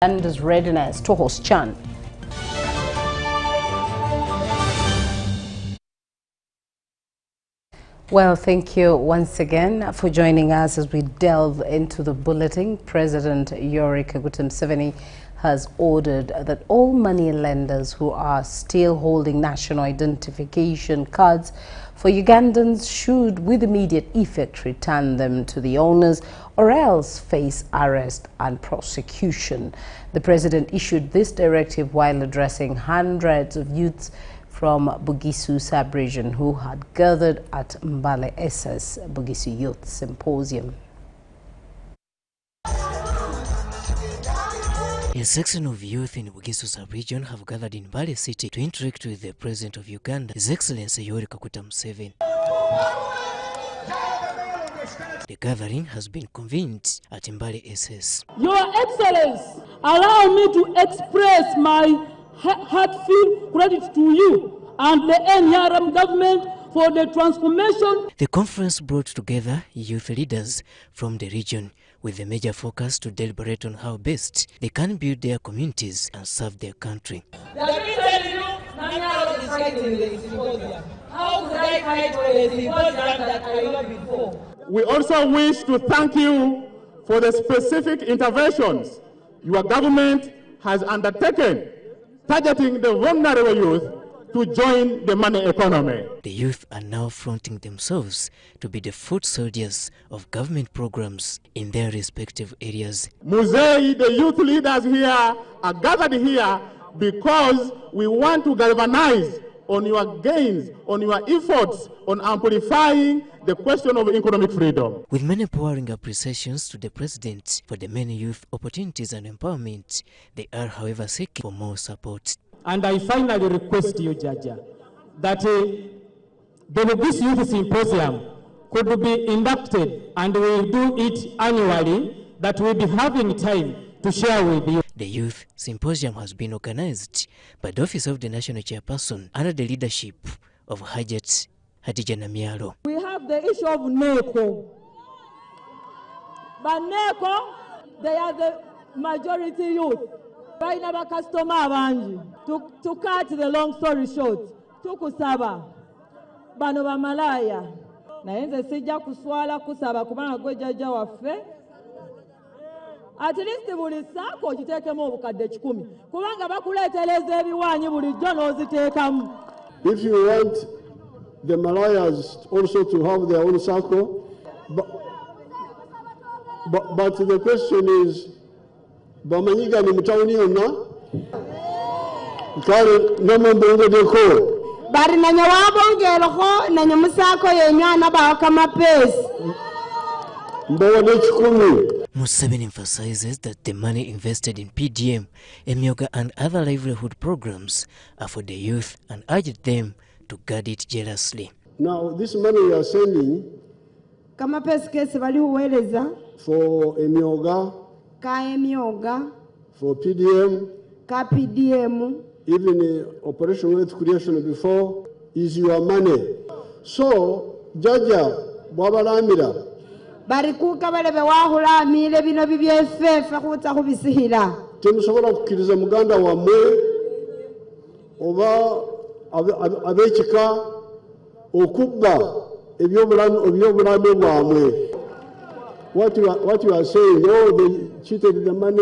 Uganda's readiness to host CHAN. Well, thank you once again for joining us as we delve into the bulletin. President Yoweri Kaguta Museveni has ordered that all money lenders who are still holding national identification cards for Ugandans should, with immediate effect, return them to the owners or else face arrest and prosecution. The president issued this directive while addressing hundreds of youths from Bugisu sub-region who had gathered at Mbale SS Bugisu Youth Symposium. A section of youth in Bugisu sub-region have gathered in Mbale City to interact with the President of Uganda, His Excellency Yoweri Kaguta Museveni. The gathering has been convened at Mbale SS. Your Excellency, allow me to express my heartfelt gratitude to you and the NRM government for the transformation. The conference brought together youth leaders from the region with a major focus to deliberate on how best they can build their communities and serve their country. How could I fight for a symposium that I heard before? We also wish to thank you for the specific interventions your government has undertaken targeting the vulnerable youth to join the money economy. The youth are now fronting themselves to be the foot soldiers of government programs in their respective areas. Muzei, the youth leaders here are gathered here because we want to galvanize on your gains, on your efforts, on amplifying the question of economic freedom. With many pouring appreciations to the president for the many youth opportunities and empowerment, they are, however, seeking for more support. And I finally request you, Jaja, that the Bugisu Youth Symposium could be inducted, and we will do it annually, that we'll be having time to share with you. The Youth Symposium has been organized by the Office of the National Chairperson under the leadership of Hajat Hadija Namialo. We have the issue of NECO. But NECO, they are the majority youth. Right now, customer abanji. To cut the long story short, tukusaba bano bamalaya naye nze sijja kuswala kusaba kubanga gwe jjajja waffe. At least buli saako okiteekemu obukadde 10 kubanga bakuleetereza ebiwaanyi bulijjo n'oziteekamu. If you want the Malayas also to have their own circle, but the question is, bamanyiga ni mutawuni yonna kale nomubongeddeko bari nanyo wabongereko nanyo musaako yenywana bawakamapesi mbawadde 10. Museveni emphasizes that the money invested in PDM, Emyoga and other livelihood programs are for the youth and urged them to guard it jealously. Now this money we are sending kamapesi kesi bali huweleza for Emyoga, ka Emyoga, for PDM, ka PDM, even Operation Wealth Creation before, is your money. So Jaja bwabalamira bari kuka balebe wahulamire bino bibyefefe kuta kubisihira temusobola kukkiriza muganda wammwe oba abekika okubba ebyobulamu bwamwe. What you are saying, oh, they cheated the money,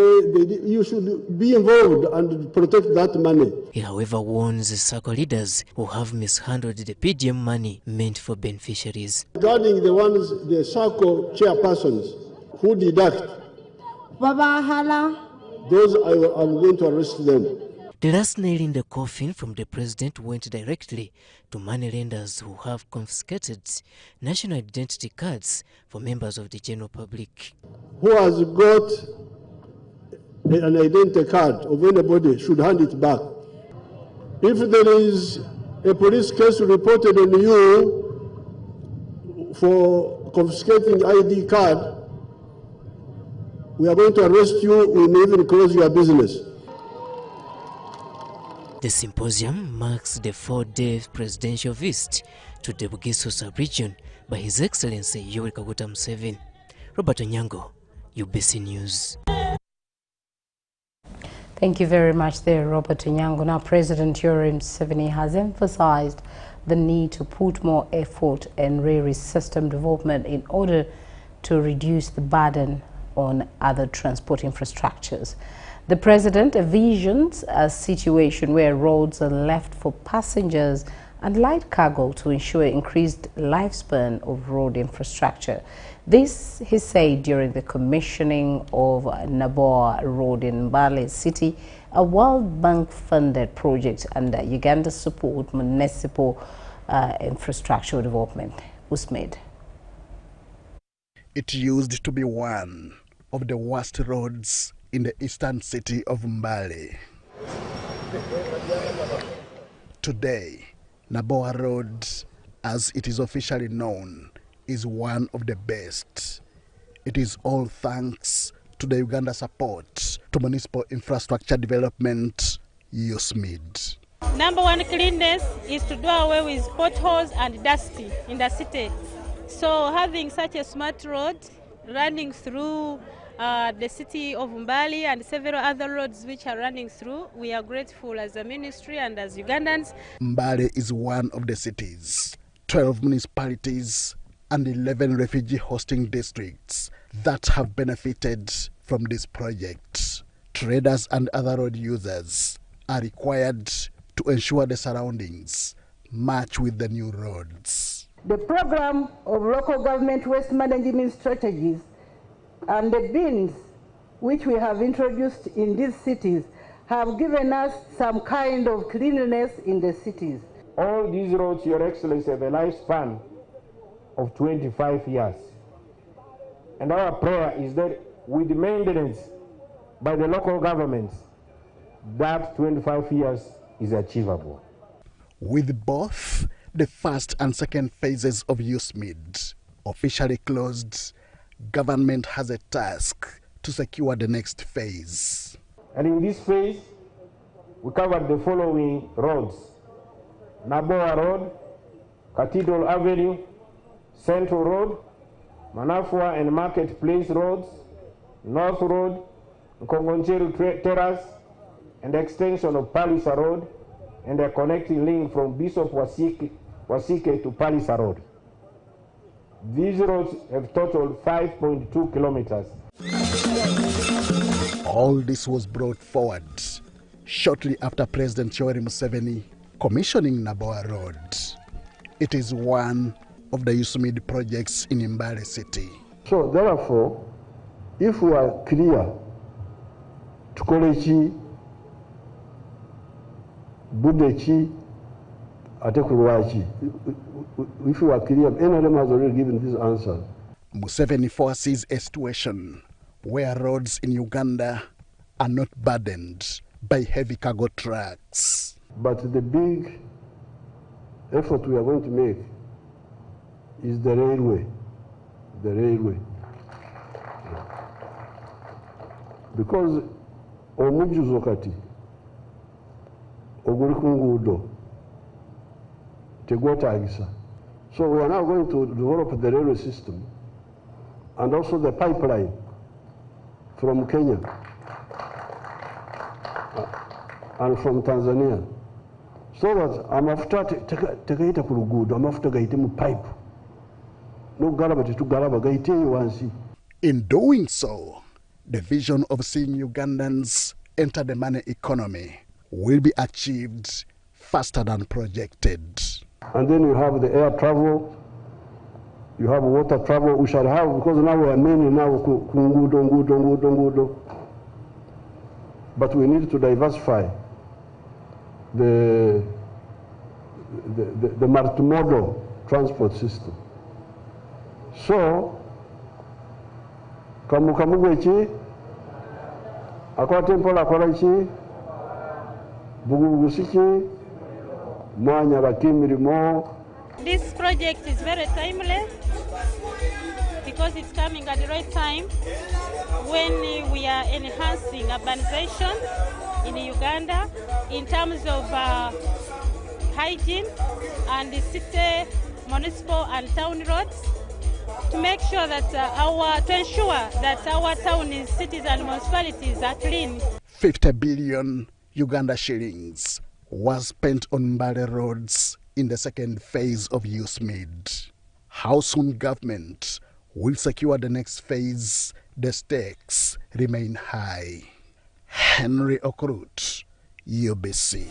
you should be involved and protect that money. He, however, warns the circle leaders who have mishandled the PDM money meant for beneficiaries. Regarding the circle chairpersons who deduct, those I'm going to arrest them. The last nail in the coffin from the president went directly to moneylenders who have confiscated national identity cards for members of the general public. Who has got an identity card of anybody should hand it back. If there is a police case reported on you for confiscating ID card, we are going to arrest you. We may even close your business. The symposium marks the 4-day presidential visit to the Bugisu sub-region by His Excellency Yoweri Kaguta Museveni. Robert Onyango, UBC News. Thank you very much there, Robert Onyango. Now, President Yoweri Museveni has emphasized the need to put more effort in railway system development in order to reduce the burden on other transport infrastructures. The president envisions a situation where roads are left for passengers and light cargo to ensure increased lifespan of road infrastructure. This, he said, during the commissioning of Naboa Road in Mbale City, a World Bank-funded project under Uganda's support municipal infrastructure development was made. It used to be one of the worst roads in the eastern city of Mbale. Today, Naboa Road, as it is officially known, is one of the best. It is all thanks to the Uganda support to municipal infrastructure development, USMID. Number one cleanness is to do away with potholes and dust in the city. So having such a smart road running through the city of Mbale and several other roads which are running through, we are grateful as a ministry and as Ugandans. Mbale is one of the cities, 12 municipalities and 11 refugee hosting districts that have benefited from this project. Traders and other road users are required to ensure the surroundings match with the new roads. The program of local government waste management strategies and the bins which we have introduced in these cities have given us some kind of cleanliness in the cities. All these roads, Your Excellency, have a lifespan of 25 years. And our prayer is that with maintenance by the local governments, that 25 years is achievable. With both the first and second phases of USMID officially closed, government has a task to secure the next phase. And in this phase, we covered the following roads: Naboa Road, Cathedral Avenue, Central Road, Manafua and Marketplace Roads, North Road, Nkongoncheru Terrace, and the extension of Palisa Road, and a connecting link from Bishop Wasike to Palisa Road. These roads have totaled 5.2 kilometers. All this was brought forward shortly after President Yoweri Museveni commissioning Naboa Road. It is one of the USMID projects in Mbale City. So therefore, if we are clear to Kolechi, Budechi, Atekulwachi, if we are clear, any of them has already given this answer. Museveni foresees a situation where roads in Uganda are not burdened by heavy cargo trucks. But the big effort we are going to make is the railway. The railway. Because omujuzo kati oguli ku nguudo tegwetaagisa. So we are now going to develop the railway system and also the pipeline from Kenya and from Tanzania, so that amafuta tegaita ku luguudo, amafuta gaite mu pipe n'okugalaba tetugalaba gaiteeyo wansi. In doing so, the vision of seeing Ugandans enter the money economy will be achieved faster than projected. And then you have the air travel, you have water travel. We shall have, because now we are mainly now ngudo. But we need to diversify the multimodal transport system. So, kamugwechi, akwatempola akola bugusiki, mwanya bakimirimo. This project is very timely because it's coming at the right time when we are enhancing urbanization in Uganda in terms of hygiene and the city, municipal and town roads, to make sure that to ensure that our towns, cities and municipalities are clean. 50 billion Uganda shillings was spent on Mbale roads in the second phase of USMID. How soon government will secure the next phase, the stakes remain high. Henry Okrut, UBC.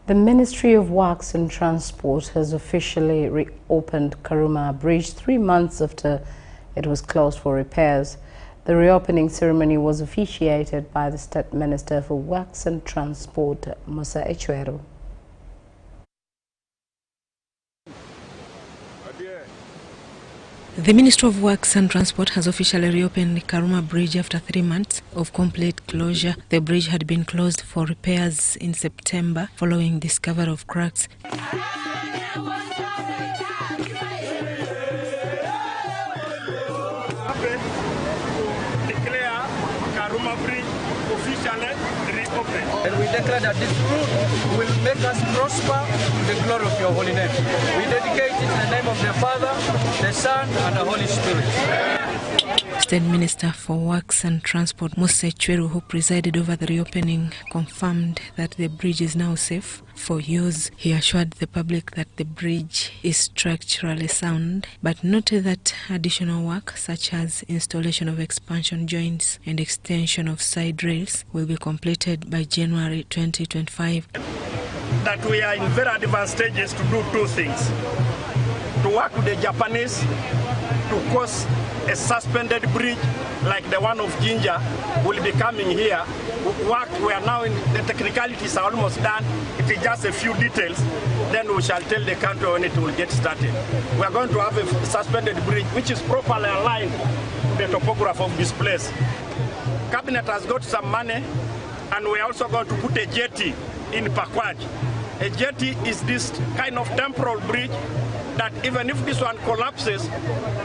The Ministry of Works and Transport has officially reopened Karuma Bridge 3 months after it was closed for repairs. The reopening ceremony was officiated by the State Minister for Works and Transport, Musa Echweru. The Ministry of Works and Transport has officially reopened Karuma Bridge after 3 months of complete closure. The bridge had been closed for repairs in September following discovery of cracks. And we declare that this route will make us prosper to the glory of your holy name. We dedicate it in the name of the Father, the Son, and the Holy Spirit. State Minister for Works and Transport, Musa Echweru, who presided over the reopening, confirmed that the bridge is now safe for use. He assured the public that the bridge is structurally sound, but noted that additional work such as installation of expansion joints and extension of side rails will be completed by January 2025. That we are in very advanced stages to do two things. To work with the Japanese to cause a suspended bridge like the one of Ginger will be coming here. We are now in the technicalities are almost done. It is just a few details. Then we shall tell the country when it will get started. We are going to have a suspended bridge which is properly aligned to the topography of this place. Cabinet has got some money, and we are also going to put a jetty in Pakwaj. A jetty is this kind of temporal bridge that even if this one collapses,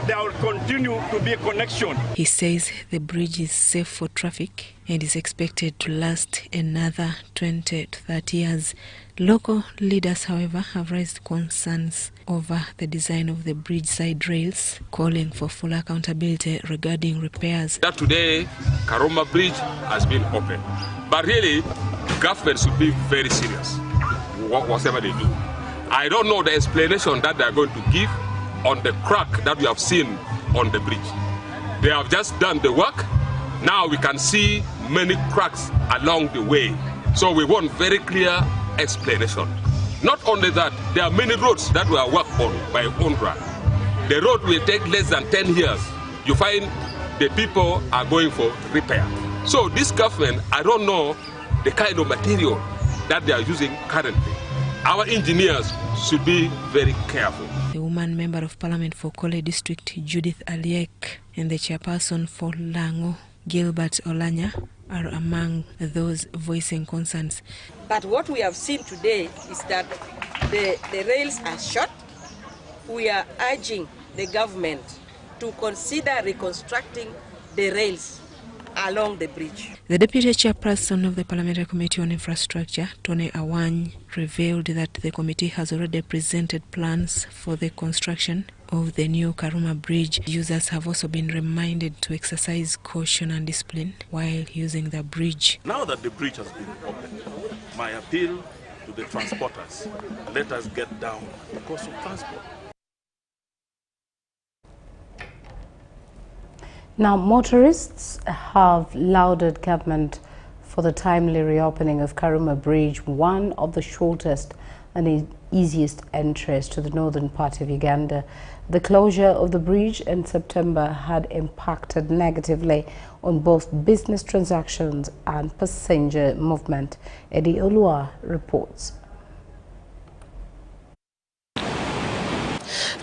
there will continue to be a connection. He says the bridge is safe for traffic and is expected to last another 20 to 30 years. Local leaders, however, have raised concerns over the design of the bridge side rails, calling for full accountability regarding repairs. That today, Karuma Bridge has been opened. But really, government should be very serious, whatever they do. I don't know the explanation that they are going to give on the crack that we have seen on the bridge. They have just done the work. Now we can see many cracks along the way. So we want very clear explanation. Not only that, there are many roads that were worked on by UNRWA. The road will take less than 10 years. You find the people are going for repair. So this government, I don't know the kind of material that they are using currently. Our engineers should be very careful. The woman member of Parliament for Kole District, Judith Aliek, and the chairperson for Lango, Gilbert Olanya, are among those voicing concerns. But what we have seen today is that the rails are short. We are urging the government to consider reconstructing the rails along the bridge. The deputy chairperson of the Parliamentary Committee on Infrastructure, Tony Awany, revealed that the committee has already presented plans for the construction of the new Karuma Bridge. Users have also been reminded to exercise caution and discipline while using the bridge. Now that the bridge has been opened, my appeal to the transporters, let us get down the cost of transport. Now, motorists have lauded government for the timely reopening of Karuma Bridge, one of the shortest and easiest entries to the northern part of Uganda. The closure of the bridge in September had impacted negatively on both business transactions and passenger movement. Eddie Olua reports.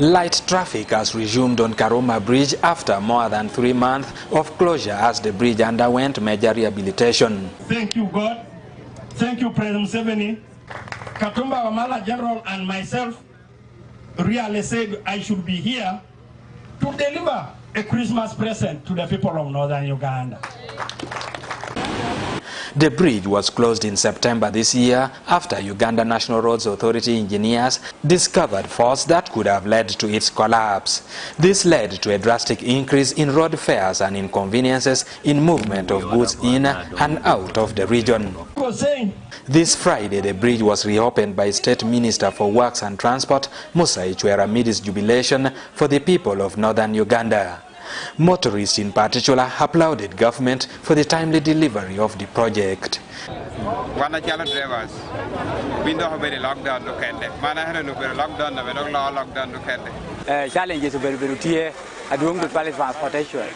Light traffic has resumed on Karuma Bridge after more than 3 months of closure as the bridge underwent major rehabilitation. Thank you, God. Thank you, President Museveni. Katumba Wamala General and myself really said I should be here to deliver a Christmas present to the people of northern Uganda. The bridge was closed in September this year after Uganda National Roads Authority engineers discovered faults that could have led to its collapse. This led to a drastic increase in road fares and inconveniences in movement of goods in and out of the region. This Friday, the bridge was reopened by State Minister for Works and Transport, Musa Ichwera, amid his jubilation for the people of northern Uganda. Motorists in particular applauded government for the timely delivery of the project. Wanachama drivers, we don't have very lockdown to kende. Mana hana no very lockdown, na very lockdown to kende. Challenges very very tier. I don't go to transportation.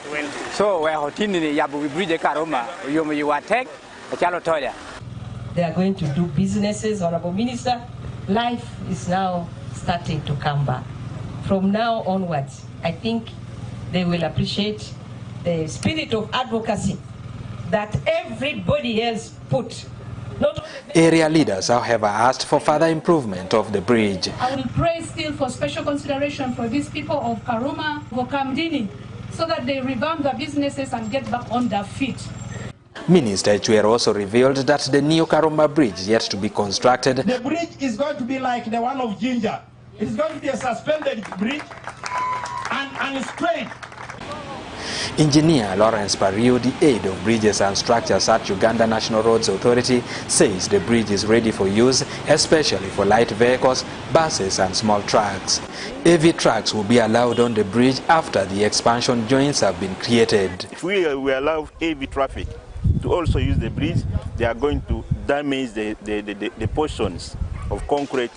So we are continuing. Yabu we bridge Karoma. You attack. Chalotoya. They are going to do businesses, Honorable Minister. Life is now starting to come back. From now onwards, I think they will appreciate the spirit of advocacy that everybody else put. Area leaders, however, asked for further improvement of the bridge. I will pray still for special consideration for these people of Karoma, of Kamdini, so that they revamp their businesses and get back on their feet. Minister Ichwera also revealed that the new Karoma bridge is yet to be constructed. The bridge is going to be like the one of Ginger. It is going to be a suspended bridge and straight. Engineer Lawrence Pariu, the aide of bridges and structures at Uganda National Roads Authority, says the bridge is ready for use, especially for light vehicles, buses and small trucks. Heavy trucks will be allowed on the bridge after the expansion joints have been created. If we allow heavy traffic to also use the bridge, they are going to damage the portions of concrete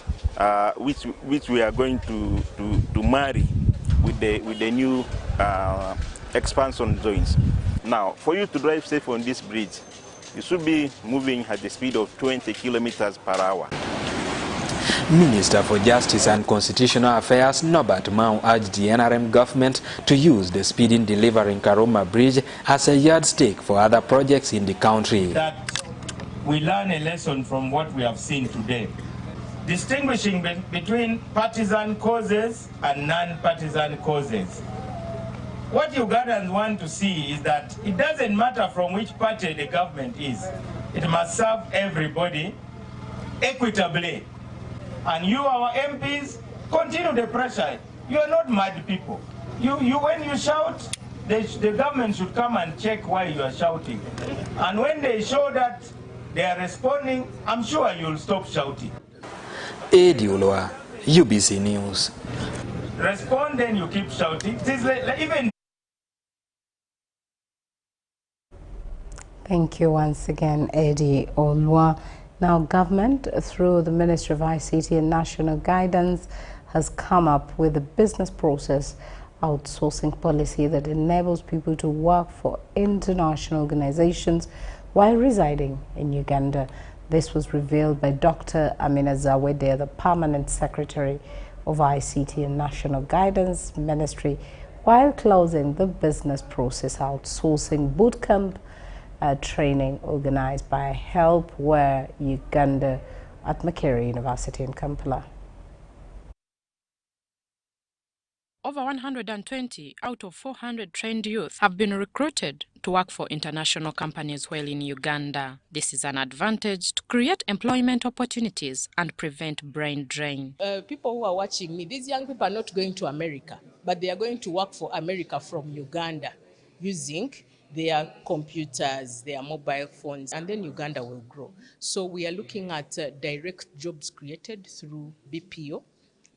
which we are going to marry with the new expansion joints. Now, for you to drive safe on this bridge, you should be moving at the speed of 20 kilometers per hour. Minister for Justice and Constitutional Affairs Norbert Mao urged the NRM government to use the speeding delivering Karoma Bridge as a yardstick for other projects in the country. That we learn a lesson from what we have seen today, distinguishing between partisan causes and non-partisan causes. What Ugandans want to see is that it doesn't matter from which party the government is. It must serve everybody equitably. And you, our MPs, continue the pressure. You are not mad people. When you shout, the government should come and check why you are shouting. And when they show that they are responding, I'm sure you'll stop shouting. Eddie Ulwa, UBC News. Respond, then you keep shouting. It is like even. Thank you once again, Eddie Olwa. Now, government, through the Ministry of ICT and National Guidance, has come up with a business process outsourcing policy that enables people to work for international organizations while residing in Uganda. This was revealed by Dr. Amina Zawede, the Permanent Secretary of ICT and National Guidance Ministry, while closing the business process outsourcing bootcamp training organized by Help Where Uganda at Makerere University in Kampala. Over 120 out of 400 trained youth have been recruited to work for international companies while in Uganda. This is an advantage to create employment opportunities and prevent brain drain. People who are watching me, these young people are not going to America, but they are going to work for America from Uganda using their computers, their mobile phones, and then Uganda will grow. So we are looking at direct jobs created through BPO,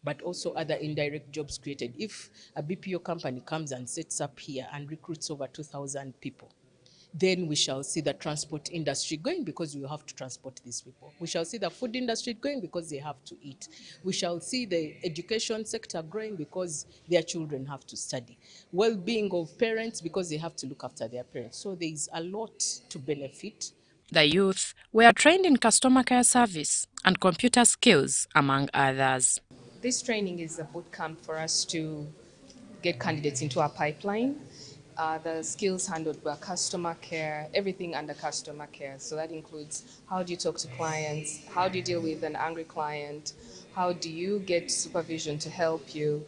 but also other indirect jobs created. If a BPO company comes and sets up here and recruits over 2,000 people, then we shall see the transport industry going because we will have to transport these people. We shall see the food industry going because they have to eat. We shall see the education sector growing because their children have to study. Well-being of parents because they have to look after their parents. So there is a lot to benefit. The youth were trained in customer care service and computer skills, among others. This training is a boot camp for us to get candidates into our pipeline. The skills handled were customer care, everything under customer care. So that includes how do you talk to clients, how do you deal with an angry client, how do you get supervision to help you,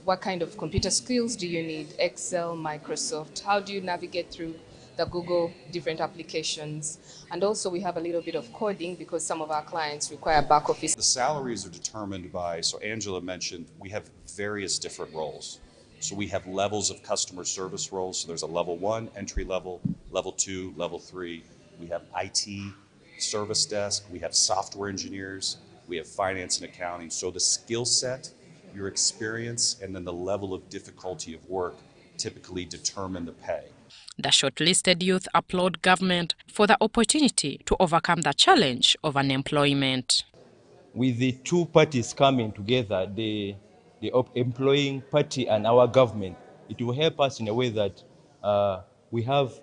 what kind of computer skills do you need, Excel, Microsoft, how do you navigate through the Google different applications. And also we have a little bit of coding because some of our clients require back office. The salaries are determined by, so Angela mentioned, we have various different roles. So we have levels of customer service roles. So there's a level 1, entry level, level 2, level 3. We have IT, service desk. We have software engineers. We have finance and accounting. So the skill set, your experience, and then the level of difficulty of work typically determine the pay. The shortlisted youth applaud government for the opportunity to overcome the challenge of unemployment. With the two parties coming together, the employing party and our government, it will help us in a way that we have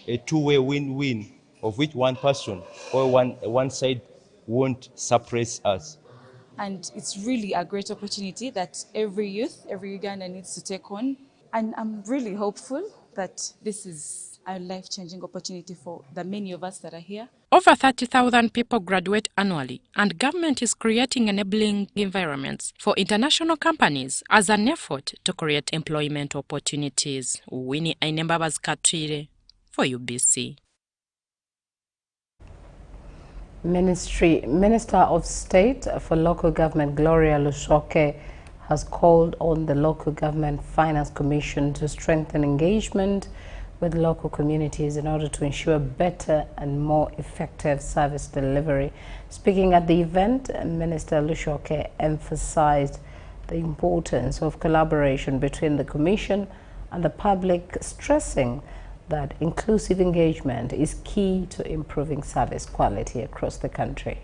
a two-way win-win, of which one person or one side won't suppress us. And it's really a great opportunity that every youth, every Ugandan needs to take on. And I'm really hopeful that this is a life-changing opportunity for the many of us that are here. Over 30,000 people graduate annually, and government is creating enabling environments for international companies as an effort to create employment opportunities. Winnie Ainembabaz Katwire for UBC. Minister of State for Local Government Gloria Lushoke has called on the Local Government Finance Commission to strengthen engagement with local communities in order to ensure better and more effective service delivery. Speaking at the event, Minister Lushoke emphasized the importance of collaboration between the Commission and the public, stressing that inclusive engagement is key to improving service quality across the country.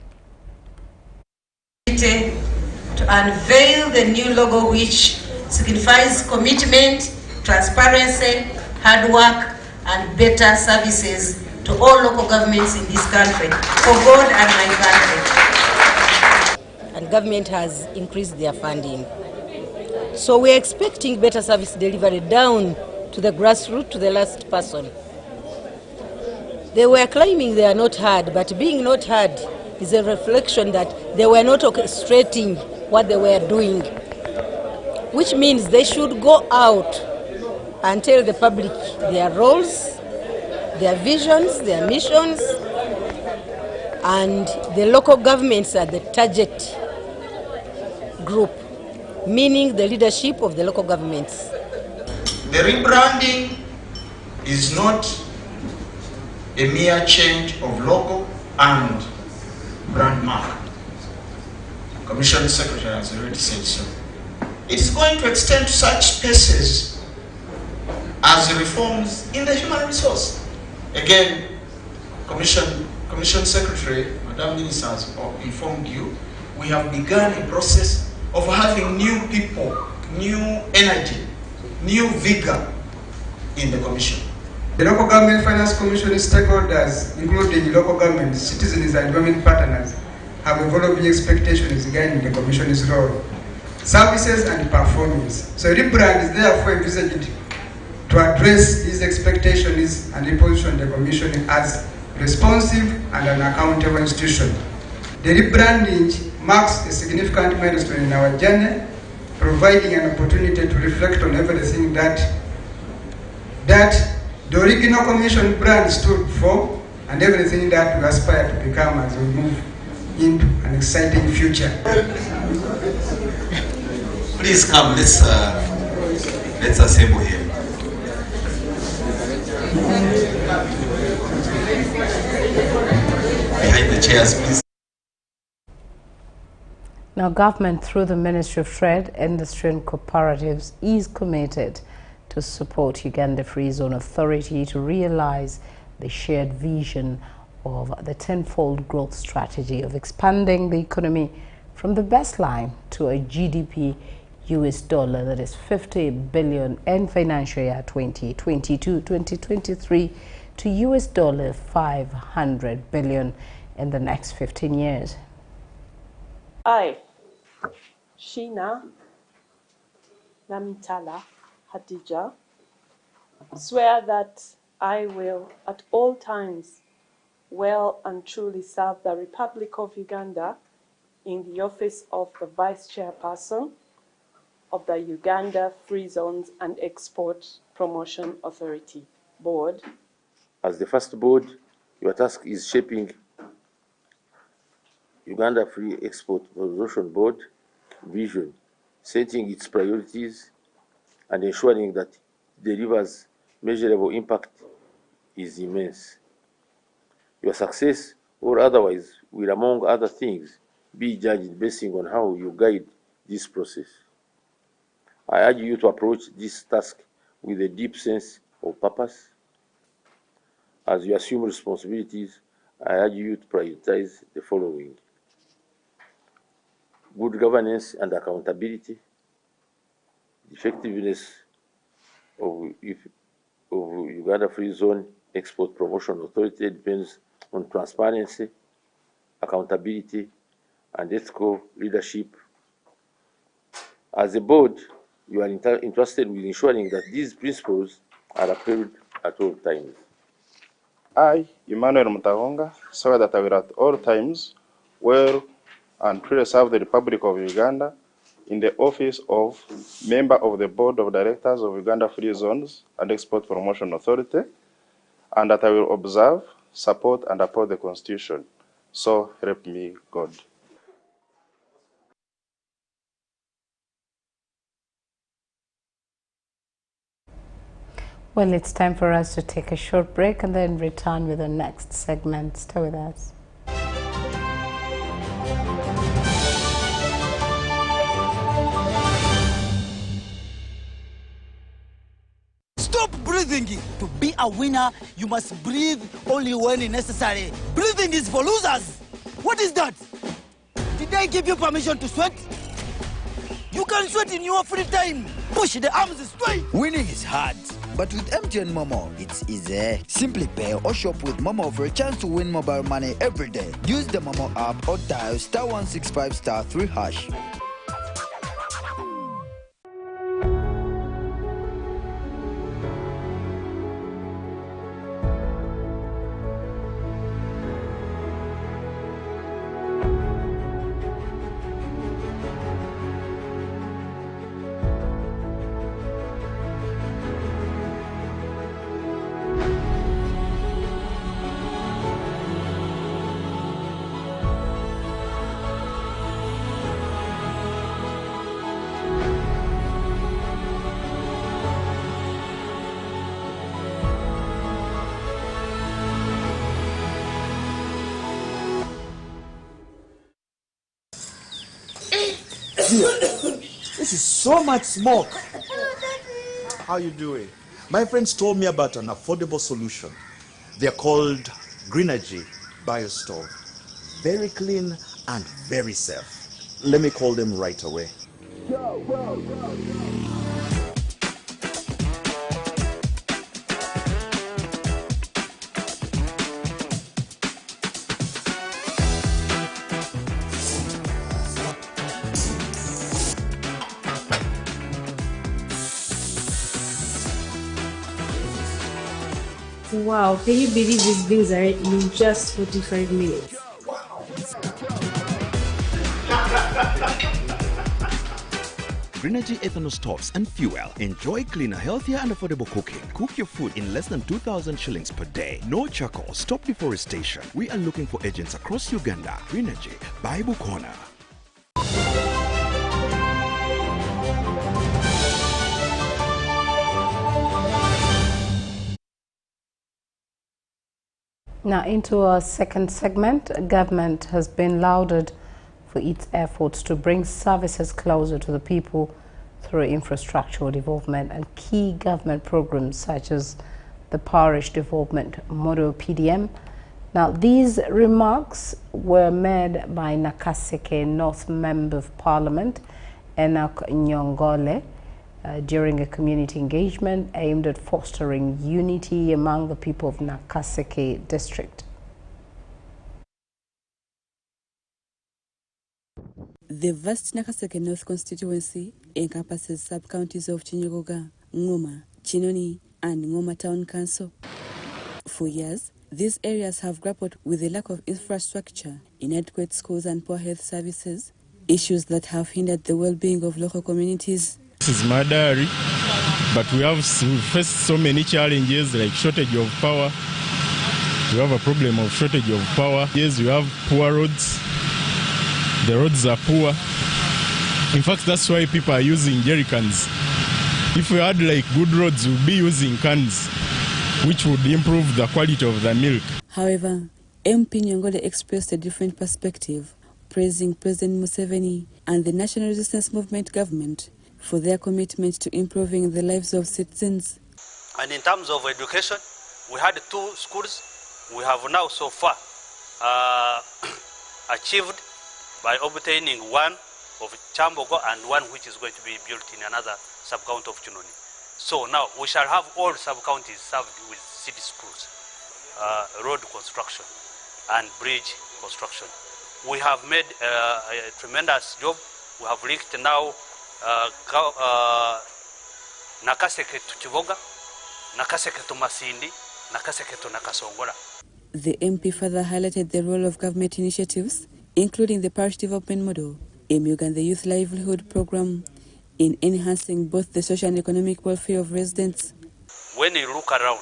To unveil the new logo, which signifies commitment, transparency, hard work, and better services to all local governments in this country, for God and my country. And government has increased their funding. So we're expecting better service delivery down to the grassroots, to the last person. They were claiming they are not heard, but being not heard is a reflection that they were not orchestrating what they were doing, which means they should go out and tell the public their roles, their visions, their missions, and the local governments are the target group, meaning the leadership of the local governments. The rebranding is not a mere change of logo and brand mark. Commission Secretary has already said so. It is going to extend to such spaces as reforms in the human resource. Again, Commission Secretary, Madam Minister has informed you, we have begun a process of having new people, new energy, new vigor in the Commission. The Local Government Finance Commission stakeholders, including local governments, citizens and government partners, have evolving expectations regarding the Commission's role, services and performance. So rebrand is therefore envisaged to address these expectations and reposition the Commission as responsive and an accountable institution. The rebranding marks a significant milestone in our journey, providing an opportunity to reflect on everything that the original Commission brand stood for and everything that we aspire to become as we move into an exciting future. Please come, let's assemble here. Behind the chairs, please. Now, government through the Ministry of Trade, Industry and Cooperatives is committed to support Uganda Free Zone Authority to realize the shared vision of the tenfold growth strategy of expanding the economy from the baseline to a GDP US dollar that is 50 billion in financial year 2022-2023 to US dollar 500 billion in the next 15 years. I, Sheena Namitala Hadija, swear that I will at all times well and truly serve the Republic of Uganda in the office of the Vice Chairperson of the Uganda Free Zones and Export Promotion Authority Board As the first board, your task is shaping Uganda Free Export Promotion Board vision, setting its priorities, and ensuring that it delivers measurable impact is immense. Your success or otherwise will, among other things, be judged based on how you guide this process. I urge you to approach this task with a deep sense of purpose. As you assume responsibilities, I urge you to prioritize the following: good governance and accountability. The effectiveness of Uganda Free Zone Export Promotion Authority depends on transparency, accountability, and ethical leadership. As a board, you are entrusted with ensuring that these principles are upheld at all times. I, Emmanuel Mutahonga, swear that I will at all times well and truly serve the Republic of Uganda in the office of Member of the Board of Directors of Uganda Free Zones and Export Promotion Authority, and that I will observe, support, and uphold the Constitution. So help me God. Well, it's time for us to take a short break and then return with the next segment. Stay with us. Stop breathing. To be a winner, you must breathe only when necessary. Breathing is for losers. What is that? Did I give you permission to sweat? You can sweat in your free time. Push the arms straight. Winning is hard, but with MTN Momo, it's easy. Simply pay or shop with Momo for a chance to win mobile money every day. Use the Momo app or dial *165*3#. This is so much smoke. How you doing? My friends told me about an affordable solution. They're called Greenergy BioStove. Very clean and very safe. Let me call them right away. Wow, can you believe these things are ready in just 45 minutes? Greenergy ethanol stoves and fuel. Enjoy cleaner, healthier and affordable cooking. Cook your food in less than 2,000 shillings per day. No charcoal. Stop deforestation. We are looking for agents across Uganda. Greenergy, Bible Corner. Now into our second segment. Government has been lauded for its efforts to bring services closer to the people through infrastructural development and key government programs such as the Parish Development Model PDM. Now these remarks were made by Nakaseke North Member of Parliament Enoch Nyongole during a community engagement aimed at fostering unity among the people of Nakaseke district. The vast Nakaseke North constituency encompasses sub-counties of Chinyogoga, Ngoma, Chinoni, and Ngoma Town Council. For years, these areas have grappled with the lack of infrastructure, inadequate schools and poor health services, issues that have hindered the well-being of local communities. This is my diary, but we faced so many challenges like shortage of power, We have a problem of shortage of power. Yes, we have poor roads. The roads are poor. In fact, that's why people are using jerry cans. If we had like good roads, we'd be using cans, which would improve the quality of the milk. However, MP Nyongole expressed a different perspective, praising President Museveni and the National Resistance Movement government for their commitment to improving the lives of citizens. And in terms of education, we had 2 schools. We have now so far achieved by obtaining one of Chambogo and one which is going to be built in another sub-county of Chinoni. So now we shall have all sub-counties served with city schools, road construction and bridge construction. We have made a tremendous job. We have linked now Nakaseke to Chivoga, Nakaseke to Masindi, Nakaseke to Nakasongola. The MP further highlighted the role of government initiatives, including the parish development model, EMUG and the Youth Livelihood Program, in enhancing both the social and economic welfare of residents. When you look around,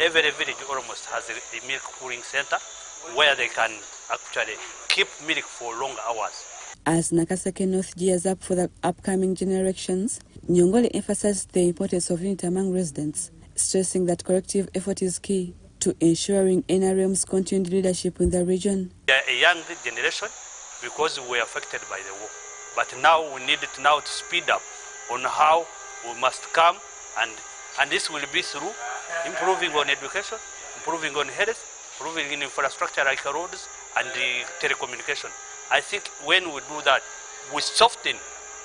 every village almost has a milk cooling center where they can actually keep milk for long hours. As Nakaseke North gears up for the upcoming generations, Nyongole emphasized the importance of unity among residents, stressing that collective effort is key to ensuring NRM's continued leadership in the region. We are a young generation because we were affected by the war. But now we need it now to speed up on how we must come, and this will be through improving on education, improving on health, improving in infrastructure like roads and the telecommunication. I think when we do that, we soften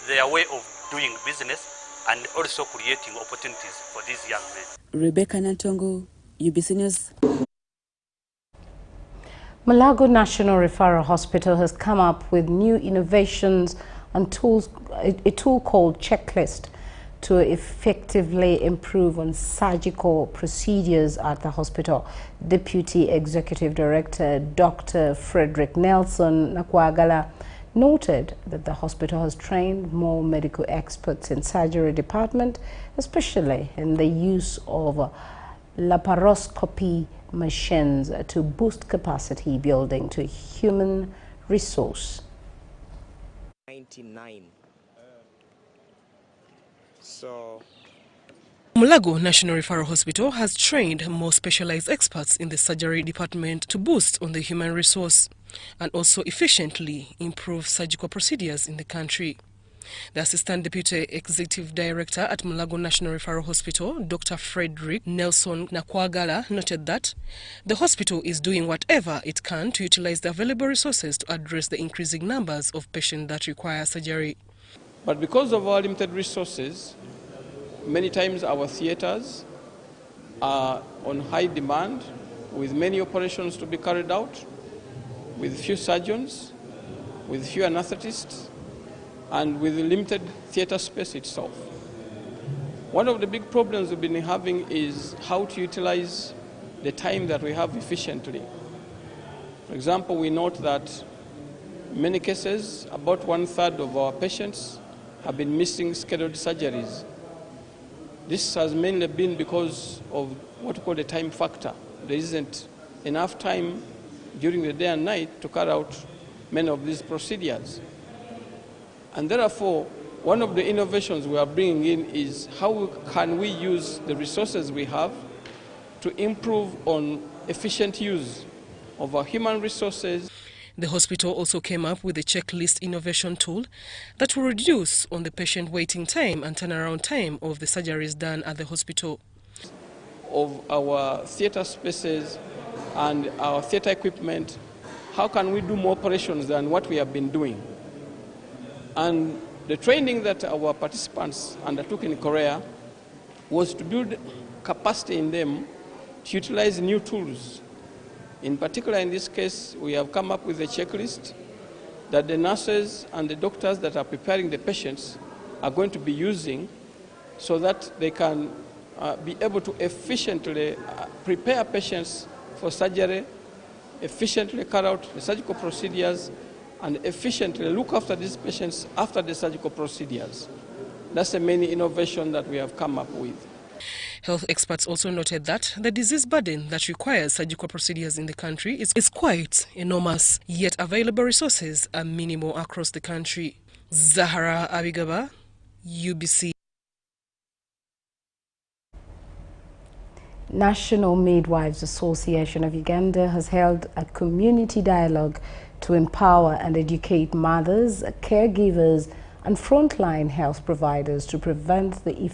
their way of doing business and also creating opportunities for these young men. Rebecca Nantongo, UBC News. Malago National Referral Hospital has come up with new innovations and tools, a tool called Checklist, to effectively improve on surgical procedures at the hospital. Deputy Executive Director Dr. Frederick Nelson Nakwagala noted that the hospital has trained more medical experts in surgery department, especially in the use of laparoscopy machines to boost capacity building to human resource. 99. So Mulago National Referral Hospital has trained more specialized experts in the surgery department to boost on the human resource and also efficiently improve surgical procedures in the country. The Assistant Deputy Executive Director at Mulago National Referral Hospital, Dr. Frederick Nelson Nakwagala, noted that the hospital is doing whatever it can to utilize the available resources to address the increasing numbers of patients that require surgery. But because of our limited resources, many times our theaters are on high demand with many operations to be carried out, with few surgeons, with few anesthetists, and with limited theater space itself. One of the big problems we've been having is how to utilize the time that we have efficiently. For example, we note that in many cases, about 1/3 of our patients have been missing scheduled surgeries. This has mainly been because of what we call the time factor. There isn't enough time during the day and night to carry out many of these procedures. And therefore, one of the innovations we are bringing in is how can we use the resources we have to improve on efficient use of our human resources. The hospital also came up with a checklist innovation tool that will reduce on the patient waiting time and turnaround time of the surgeries done at the hospital. Of our theater spaces and our theater equipment, how can we do more operations than what we have been doing? And the training that our participants undertook in Korea was to build capacity in them to utilize new tools. In particular, in this case, we have come up with a checklist that the nurses and the doctors that are preparing the patients are going to be using so that they can be able to efficiently prepare patients for surgery, efficiently carry out the surgical procedures, and efficiently look after these patients after the surgical procedures. That's the main innovation that we have come up with. Health experts also noted that the disease burden that requires surgical procedures in the country is quite enormous, yet available resources are minimal across the country. Zahara Abigaba, UBC. National Midwives Association of Uganda has held a community dialogue to empower and educate mothers, caregivers and frontline health providers to prevent and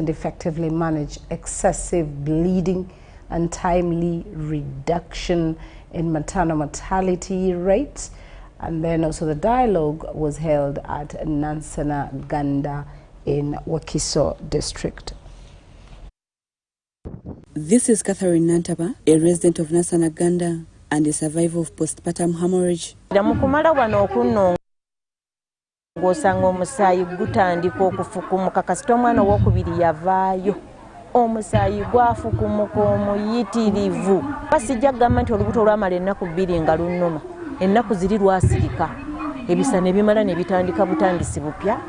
effectively manage excessive bleeding and timely reduction in maternal mortality rates. And then also the dialogue was held at Nansana Ganda in Wakiso district. This is Catherine Nantaba, a resident of Nansana Ganda and a survivor of postpartum hemorrhage. Ng'osanga omusaayi gutandika okufukumuka kasita omwana owokubiri yavaayo omusaayi gwafukumuka omuyitirivu basijja kugamba nti olubuto olwamala ennaku 2 nga lunnuma ennaku ziri lwasirika ebisa ne bimala ne bitandika butandisi bupya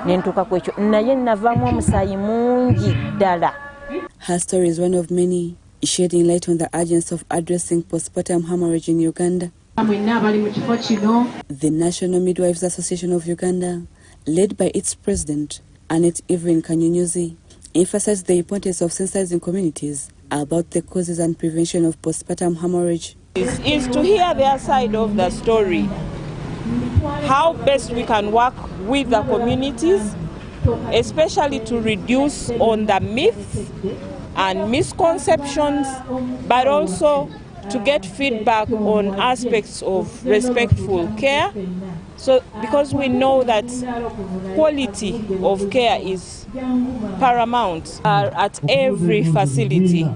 nentuuka ku ekyo naye navaamu omusaayi mungi ddala. Her story is one of many, shedding light on the urgency of addressing postpartum hemorrhage in Uganda. The National Midwives Association of Uganda, led by its president, Annette Evelyn Kanyunyuzi, emphasized the importance of sensitizing communities about the causes and prevention of postpartum hemorrhage. Is to hear their side of the story, how best we can work with the communities, especially to reduce on the myths and misconceptions, but also to get feedback on aspects of respectful care. So because we know that quality of care is paramount at every facility.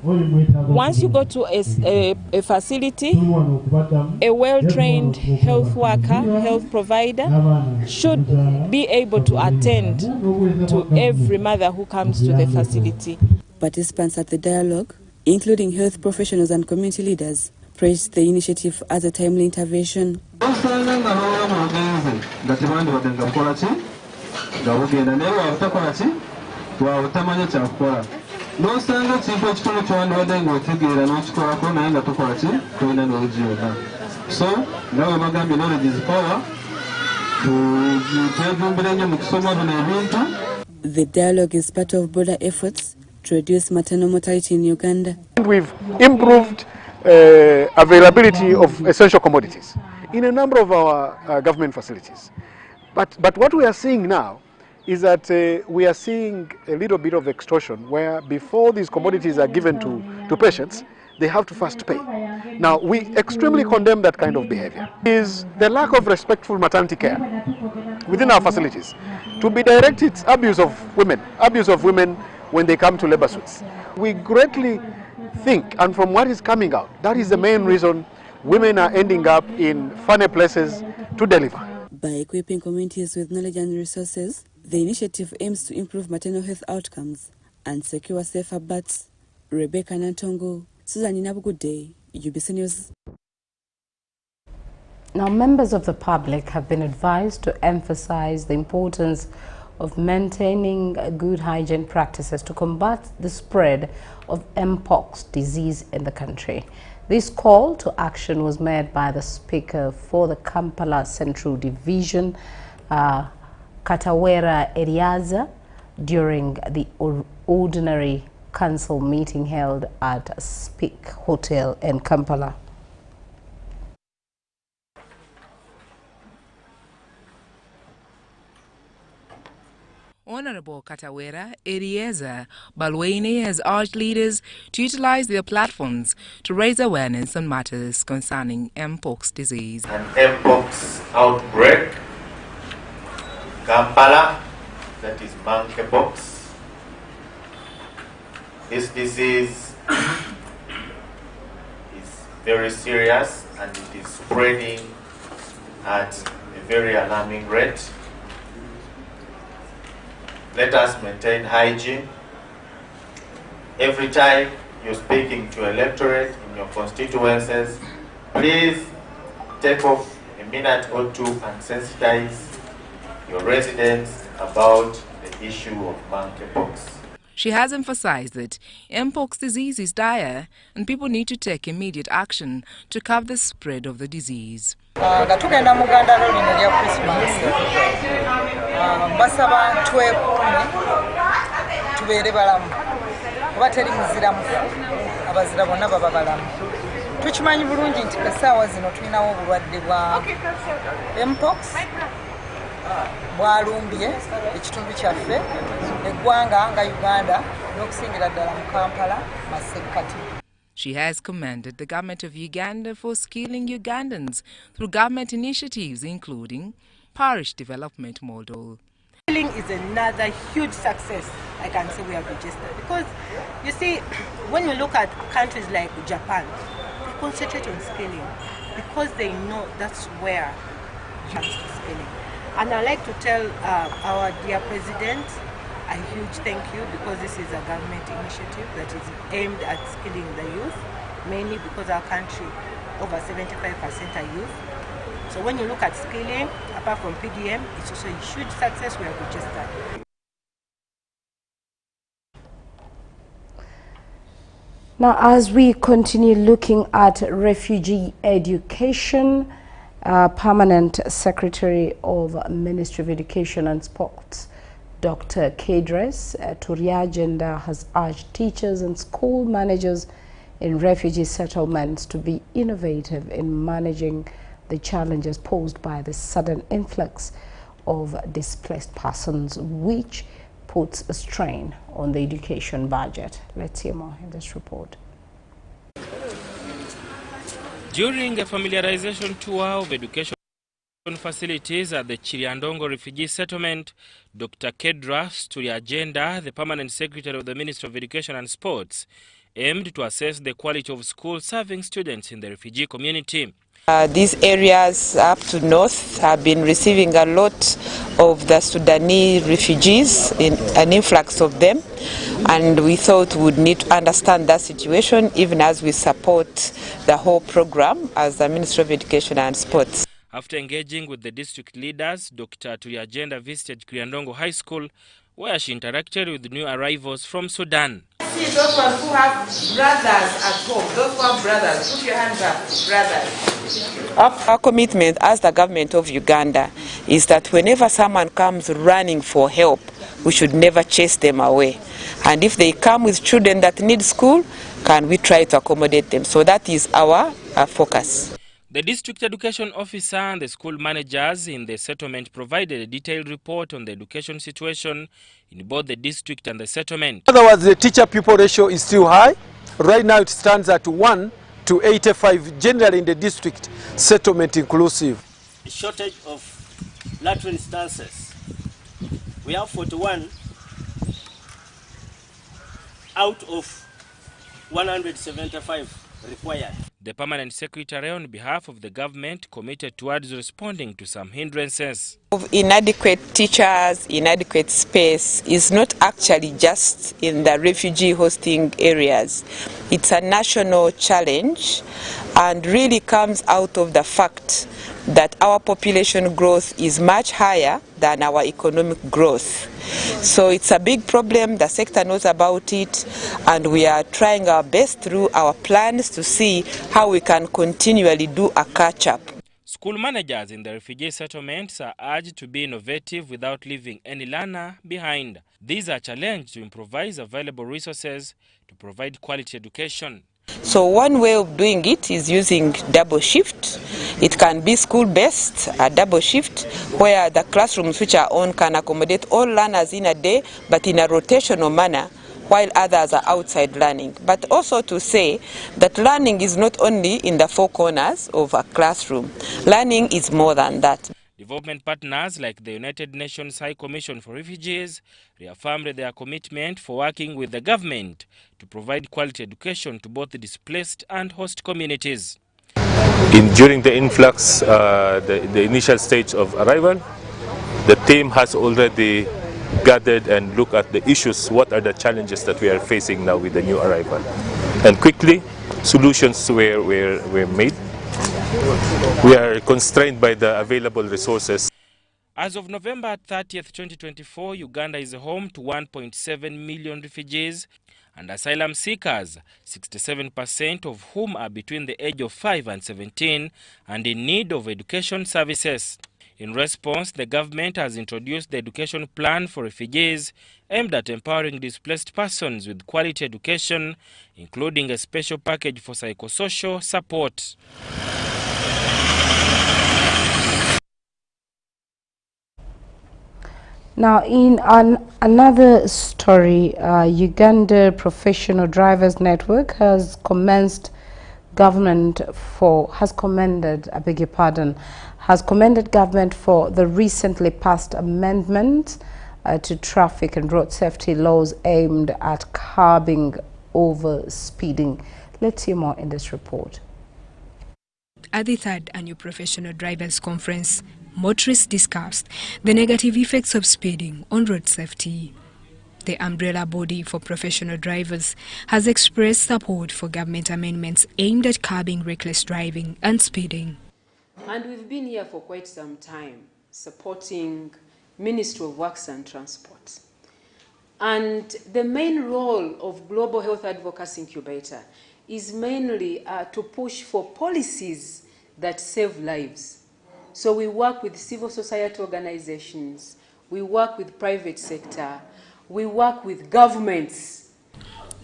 Once you go to a facility, a well-trained health worker, health provider should be able to attend to every mother who comes to the facility. Participants at the dialogue, including health professionals and community leaders, praised the initiative as a timely intervention. So, knowledge is power. The dialogue is part of broader efforts to reduce maternal mortality in Uganda. We've improved availability of essential commodities in a number of our government facilities. But what we are seeing now is that we are seeing a little bit of extortion where before these commodities are given to patients, they have to first pay. Now, we extremely condemn that kind of behavior. It is the lack of respectful maternity care within our facilities. To be direct, it's abuse of women when they come to labor suits. We greatly think, and from what is coming out, that is the main reason women are ending up in funny places to deliver. By equipping communities with knowledge and resources, the initiative aims to improve maternal health outcomes and secure safer births. Rebecca Nantongo, Susan Inabugude, UBC News. Now, members of the public have been advised to emphasize the importance of maintaining good hygiene practices to combat the spread of Mpox disease in the country. This call to action was made by the Speaker for the Kampala Central Division, Katawera Eriaza, during the ordinary council meeting held at Speak Hotel in Kampala. Honorable Katawera Erieza Balwene has urged leaders to utilize their platforms to raise awareness on matters concerning Mpox disease. An Mpox outbreak, Kampala, that is monkeypox. This disease is very serious and it is spreading at a very alarming rate. Let us maintain hygiene. Every time you're speaking to electorate in your constituencies, please take off a minute or two and sensitize your residents about the issue of monkeypox. She has emphasized that mpox disease is dire and people need to take immediate action to curb the spread of the disease. Gatugenda muganda lino lya Christmas. Basaba twekuume tubeere balamu. Kuba teri muzira mufu, abazira bonna baba balamu. Tukimanyi bulungi nti essaawa zino tulinawo obulwadde bwa mpox bwalumbye ekitundu kyaffe eggwanga nga Uganda n'okusingira ddala mu Kampala Masekati. She has commended the government of Uganda for skilling Ugandans through government initiatives including parish development model. Skilling is another huge success I can say we have registered, because you see, when you look at countries like Japan, they concentrate on skilling because they know that's where it comes to skilling. And I'd like to tell our dear President a huge thank you, because this is a government initiative that is aimed at skilling the youth, mainly because our country, over 75% are youth. So when you look at skilling, apart from PDM, it's also a huge success we have registered. Now, as we continue looking at refugee education, Permanent Secretary of Ministry of Education and Sports, Dr. Kedres Turiagenda, has urged teachers and school managers in refugee settlements to be innovative in managing the challenges posed by the sudden influx of displaced persons, which puts a strain on the education budget. Let's hear more in this report. During a familiarization tour of education facilities at the Chiriandongo refugee settlement, Dr. Kedras Turiagenda, the Permanent Secretary of the Ministry of Education and Sports, aimed to assess the quality of schools serving students in the refugee community. These areas up to north have been receiving a lot of the Sudanese refugees, an influx of them, and we thought we would need to understand that situation even as we support the whole program as the Ministry of Education and Sports. After engaging with the district leaders, Dr. Turiagenda visited Kriandongo High School, where she interacted with new arrivals from Sudan. See those ones who have brothers at home, those who have brothers, put your hands up, brothers. Our commitment as the government of Uganda is that whenever someone comes running for help, we should never chase them away. And if they come with children that need school, can we try to accommodate them? So that is our focus. The district education officer and the school managers in the settlement provided a detailed report on the education situation in both the district and the settlement. In other words, the teacher-pupil ratio is still high. Right now it stands at 1 to 85, generally in the district settlement inclusive. A shortage of latrine instances. We have 41 out of 175 required. The Permanent Secretary, on behalf of the government, committed towards responding to some hindrances. Inadequate teachers, inadequate space is not actually just in the refugee hosting areas. It's a national challenge and really comes out of the fact that our population growth is much higher than our economic growth. So it's a big problem, the sector knows about it, and we are trying our best through our plans to see how we can continually do a catch-up. School managers in the refugee settlements are urged to be innovative without leaving any learner behind. These are challenged to improvise available resources to provide quality education. So one way of doing it is using double shift. It can be school-based, a double shift, where the classrooms which are on can accommodate all learners in a day, but in a rotational manner, while others are outside learning. But also to say that learning is not only in the four corners of a classroom. Learning is more than that. Development partners like the United Nations High Commission for Refugees reaffirmed their commitment for working with the government to provide quality education to both the displaced and host communities. During the influx, the initial stage of arrival, the team has already gathered and looked at the issues, what are the challenges that we are facing now with the new arrival. And quickly, solutions were made. We are constrained by the available resources. As of November 30th, 2024, Uganda is home to 1.7 million refugees and asylum seekers, 67% of whom are between the age of 5 and 17 and in need of education services. In response, the government has introduced the Education Plan for Refugees aimed at empowering displaced persons with quality education, including a special package for psychosocial support. Now, in another story, Uganda Professional Drivers Network has commended government for the recently passed amendment to traffic and road safety laws aimed at curbing overspeeding. Let's hear more in this report. At the third annual Professional Drivers Conference, motorists discussed the negative effects of speeding on road safety. The umbrella body for professional drivers has expressed support for government amendments aimed at curbing reckless driving and speeding. And we've been here for quite some time, supporting Ministry of Works and Transport. And the main role of Global Health Advocacy Incubator is mainly to push for policies that save lives. So we work with civil society organizations, we work with private sector, we work with governments.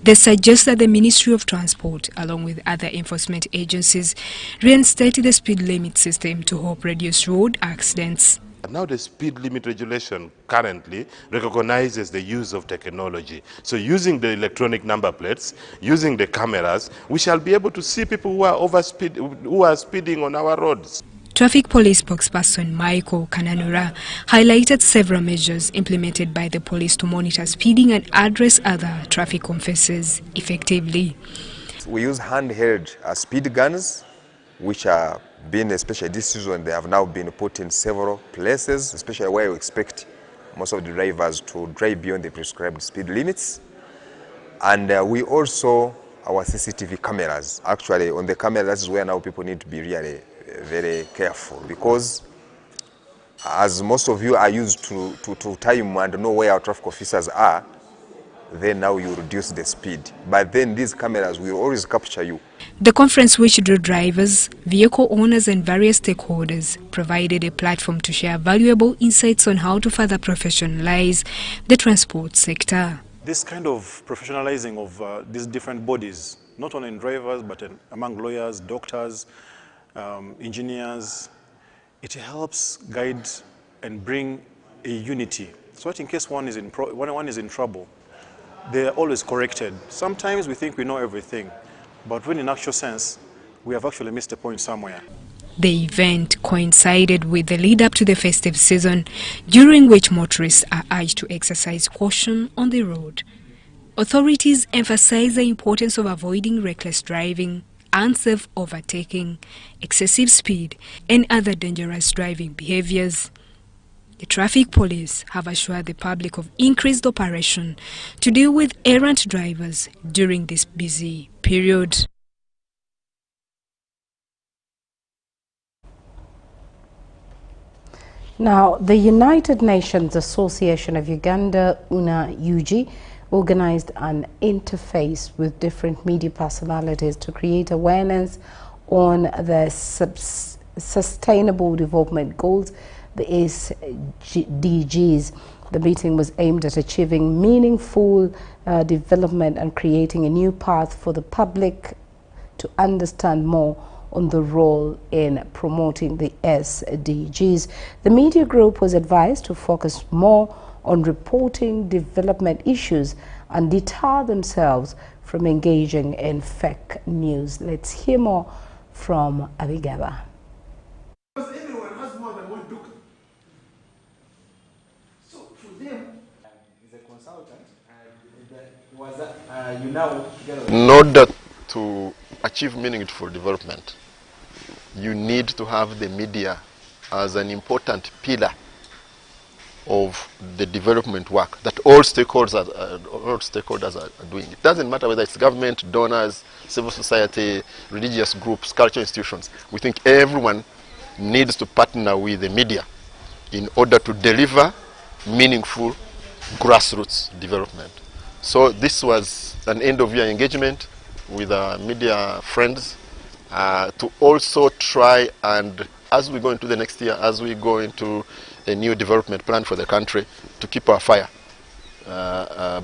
They suggest that the Ministry of Transport, along with other enforcement agencies, reinstate the speed limit system to help reduce road accidents. Now the speed limit regulation currently recognizes the use of technology. So using the electronic number plates, using the cameras, we shall be able to see people who are speeding on our roads. Traffic Police spokesperson Michael Kananura highlighted several measures implemented by the police to monitor speeding and address other traffic offences effectively. We use handheld speed guns, which are being, especially this season, they have now been put in several places, especially where you expect most of the drivers to drive beyond the prescribed speed limits. And we also, our CCTV cameras, actually on the camera, that's where now people need to be really very careful, because as most of you are used to time and know where our traffic officers are, then now you reduce the speed. But then these cameras will always capture you. The conference, which drew drivers, vehicle owners and various stakeholders, provided a platform to share valuable insights on how to further professionalize the transport sector. This kind of professionalizing of these different bodies, not only in drivers but among lawyers, doctors, engineers, it helps guide and bring a unity, so that in case one is in trouble, they are always corrected. Sometimes we think we know everything, but when in actual sense, we have actually missed a point somewhere. The event coincided with the lead up to the festive season, during which motorists are urged to exercise caution on the road. Authorities emphasize the importance of avoiding reckless driving, unsafe overtaking, excessive speed, and other dangerous driving behaviors. The traffic police have assured the public of increased operation to deal with errant drivers during this busy period. Now, the United Nations Association of Uganda, UNA-UG, organized an interface with different media personalities to create awareness on the Sustainable Development Goals, the SDGs. The meeting was aimed at achieving meaningful development and creating a new path for the public to understand more on the role in promoting the SDGs. The media group was advised to focus more on reporting development issues and deter themselves from engaging in fake news. Let's hear more from Abigaba. Because everyone has more than one book. So for them, he's a consultant, you now together. In order to achieve meaningful development, you need to have the media as an important pillar of the development work that all stakeholders are doing. It doesn't matter whether it's government, donors, civil society, religious groups, cultural institutions. We think everyone needs to partner with the media in order to deliver meaningful grassroots development. So this was an end-of-year engagement with our media friends to also try and, as we go into the next year, as we go into a new development plan for the country, to keep our fire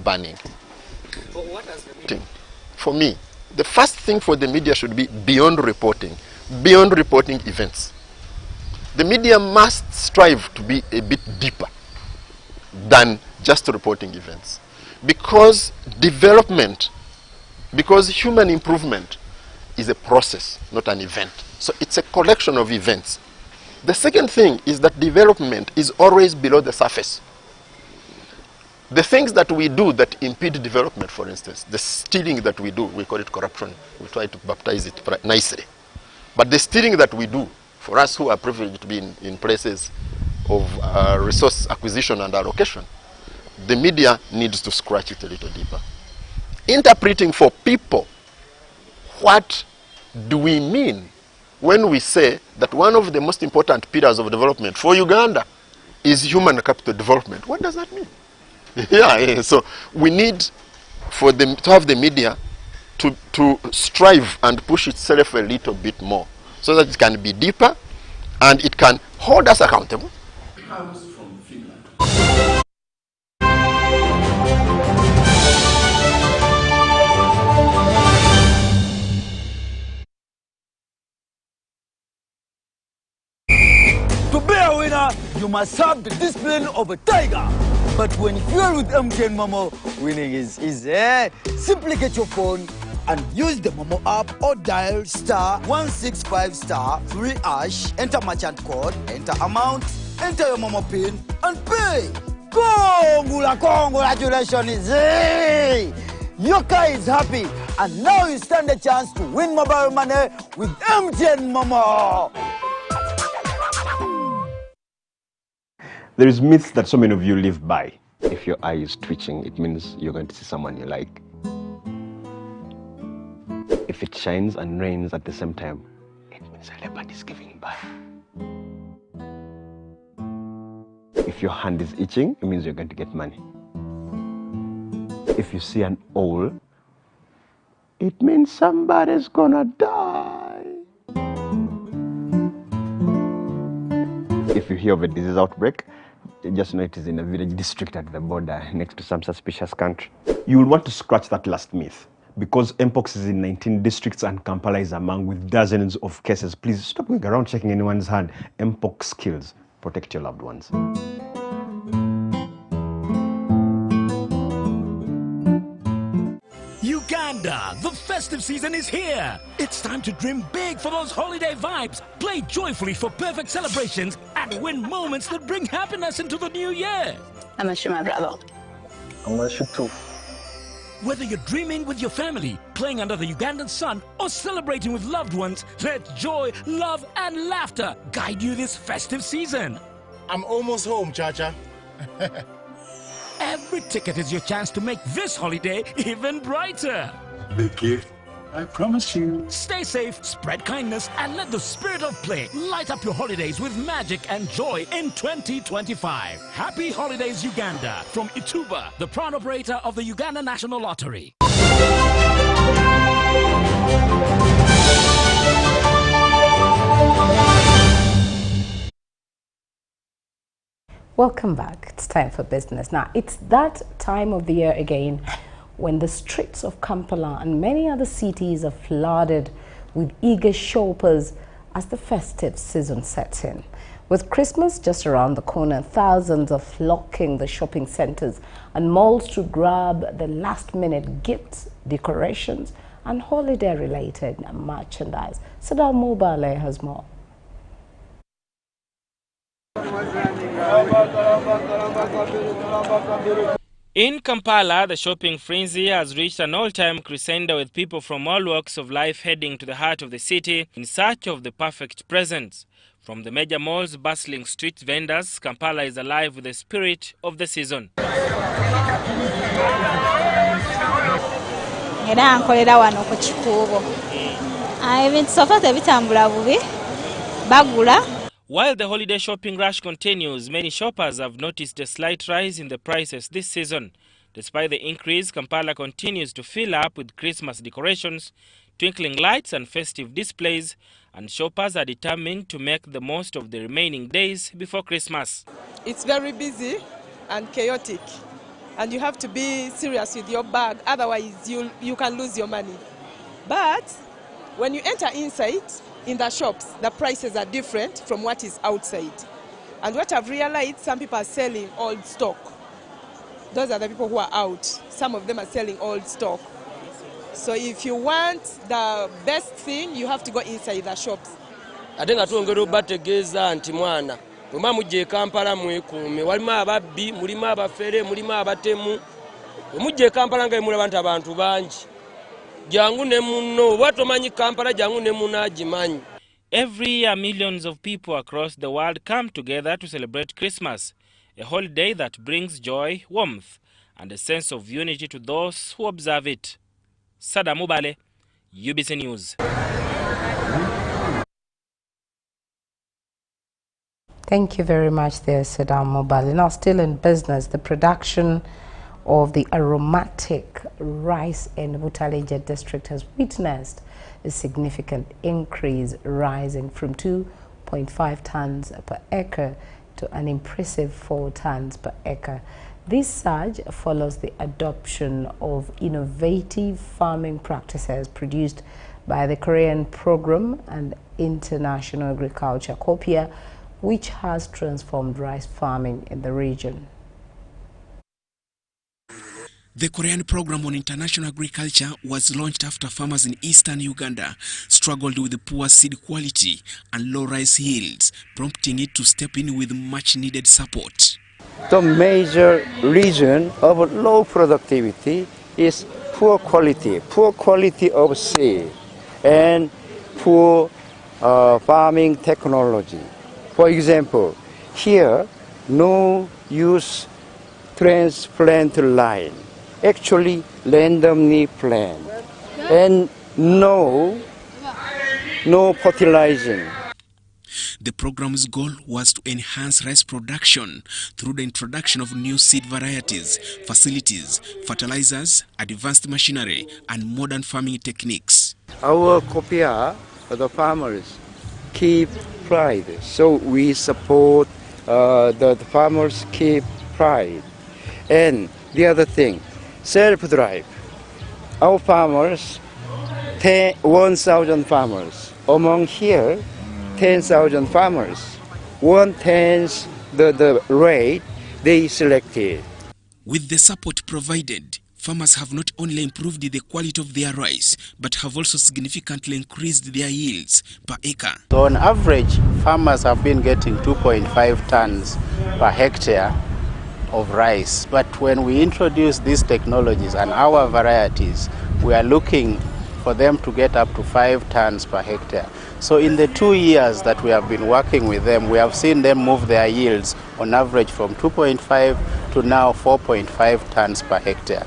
burning. But what does the media? For me, the first thing for the media should be beyond reporting events. The media must strive to be a bit deeper than just reporting events. Because development, because human improvement is a process, not an event. So it's a collection of events. The second thing is that development is always below the surface. The things that we do that impede development, for instance, the stealing that we do, we call it corruption. We try to baptize it nicely. But the stealing that we do, for us who are privileged to be in places of resource acquisition and allocation, the media needs to scratch it a little deeper. Interpreting for people, what do we mean when we say that one of the most important pillars of development for Uganda is human capital development? What does that mean? Yeah, so we need for them to have the media to strive and push itself a little bit more so that it can be deeper and it can hold us accountable. Comes from Finland. To be a winner, you must have the discipline of a tiger. But when fueled with MTN Momo, winning is easy. Simply get your phone and use the Momo app or dial *165*3#, enter merchant code, enter amount, enter your Momo PIN, and pay. Congratulations! Your car is happy, and now you stand a chance to win mobile money with MTN Momo. There is myths that so many of you live by. If your eye is twitching, it means you're going to see someone you like. If it shines and rains at the same time, it means a leopard is giving birth. If your hand is itching, it means you're going to get money. If you see an owl, it means somebody's gonna die. If you hear of a disease outbreak, just know it is in a village district at the border next to some suspicious country. You will want to scratch that last myth because Mpox is in 19 districts and Kampala is among with dozens of cases. Please stop going around checking anyone's hand. Mpox kills. Protect your loved ones. Uganda, the festive season is here. It's time to dream big for those holiday vibes, play joyfully for perfect celebrations, and win moments that bring happiness into the new year. I'm gonna shoot my brother. I'm gonna shoot too. Whether you're dreaming with your family, playing under the Ugandan sun, or celebrating with loved ones, let joy, love, and laughter guide you this festive season. I'm almost home, Chacha. Every ticket is your chance to make this holiday even brighter. Big gift, I promise you. Stay safe, spread kindness, and let the spirit of play light up your holidays with magic and joy in 2025. Happy Holidays, Uganda, from Ituba, the proud operator of the Uganda National Lottery. Welcome back. It's time for business. Now, it's that time of the year again when the streets of Kampala and many other cities are flooded with eager shoppers as the festive season sets in. With Christmas just around the corner, thousands are flocking the shopping centers and malls to grab the last-minute gifts, decorations, and holiday-related merchandise. Sadal Mobile has more. In Kampala, the shopping frenzy has reached an all-time crescendo with people from all walks of life heading to the heart of the city in search of the perfect presents. From the major malls, bustling street vendors, Kampala is alive with the spirit of the season. While the holiday shopping rush continues, many shoppers have noticed a slight rise in the prices this season. Despite the increase, Kampala continues to fill up with Christmas decorations, twinkling lights and festive displays, and shoppers are determined to make the most of the remaining days before Christmas. It's very busy and chaotic, and you have to be serious with your bag, otherwise you can lose your money. But when you enter inside, in the shops, the prices are different from what is outside. And what I've realized, some people are selling old stock. Those are the people who are out. Some of them are selling old stock. So if you want the best thing, you have to go inside the shops. Atenga tuongera obategeeza anti mwana bwe mujje Kampala mwekuume walimu ababbi mulimu abafere mulimu abatemu mujje Kampala nga mulaba abantu bangi jangu ne munno watomanyi Kampala jangu ne munagimanyi. Every year, millions of people across the world come together to celebrate Christmas, a holiday that brings joy, warmth, and a sense of unity to those who observe it. Sada Mubale, UBC News. Thank you very much there, Saddam Mobali. Now, still in business, the production of the aromatic rice in Butalinja district has witnessed a significant increase, rising from 2.5 tons per acre to an impressive 4 tons per acre. This surge follows the adoption of innovative farming practices produced by the Korean Program and International Agriculture (COPIA), which has transformed rice farming in the region. The Korean Program on International Agriculture was launched after farmers in eastern Uganda struggled with poor seed quality and low rice yields, prompting it to step in with much-needed support. The major reason of low productivity is poor quality of seed, and poor farming technology. For example, here, no use transplant line, actually randomly plant, and no fertilizing. The program's goal was to enhance rice production through the introduction of new seed varieties, facilities, fertilizers, advanced machinery, and modern farming techniques. Our COPIA, the farmers, keep pride, so we support the farmers keep pride. And the other thing, self-drive. Our farmers, 1,000 farmers. Among here, 10,000 farmers. 1/10 the rate they selected. With the support provided, farmers have not only improved the quality of their rice, but have also significantly increased their yields per acre. So on average, farmers have been getting 2.5 tons per hectare of rice. But when we introduce these technologies and our varieties, we are looking for them to get up to 5 tons per hectare. So in the 2 years that we have been working with them, we have seen them move their yields on average from 2.5 to now 4.5 tons per hectare.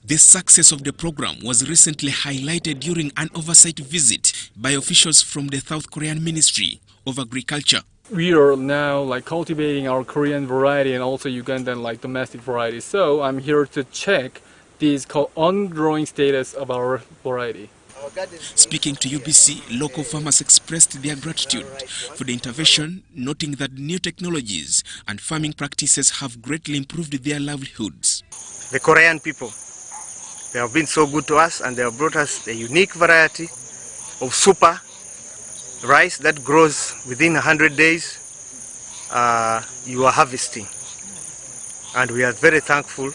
The success of the program was recently highlighted during an oversight visit by officials from the South Korean Ministry of Agriculture. We are now cultivating our Korean variety and also Ugandan domestic variety. So I'm here to check this on-growing status of our variety. Speaking to UBC, local farmers expressed their gratitude for the intervention, noting that new technologies and farming practices have greatly improved their livelihoods. The Korean people, they have been so good to us, and they have brought us a unique variety of super rice that grows within 100 days. You are harvesting, and we are very thankful